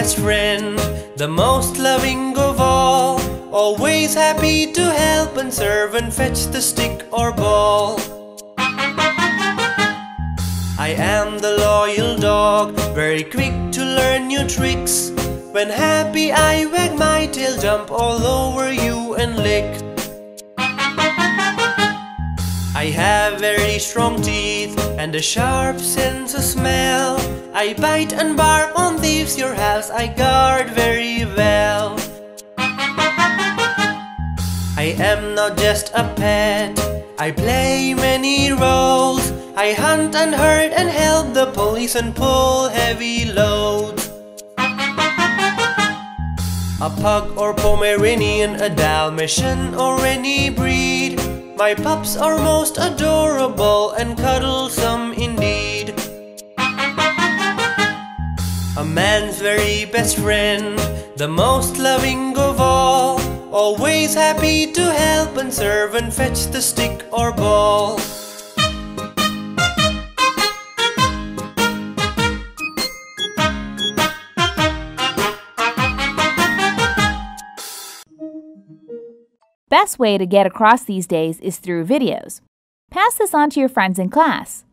best friend, the most loving of all, always happy to help and serve and fetch the stick or ball. I am the loyal dog, very quick to learn new tricks. When happy I wag my tail, jump all over you and lick. I have very strong teeth and a sharp sense of smell. I bite and bark on thieves, your house I guard very well. I am not just a pet, I play many roles. I hunt and herd and help the police and pull heavy loads. A pug or Pomeranian, a Dalmatian or any breed, my pups are most adorable and cuddlesome indeed. A man's very best friend, the most loving of all, always happy to help and serve and fetch the stick or ball. Best way to get across these days is through videos. Pass this on to your friends in class.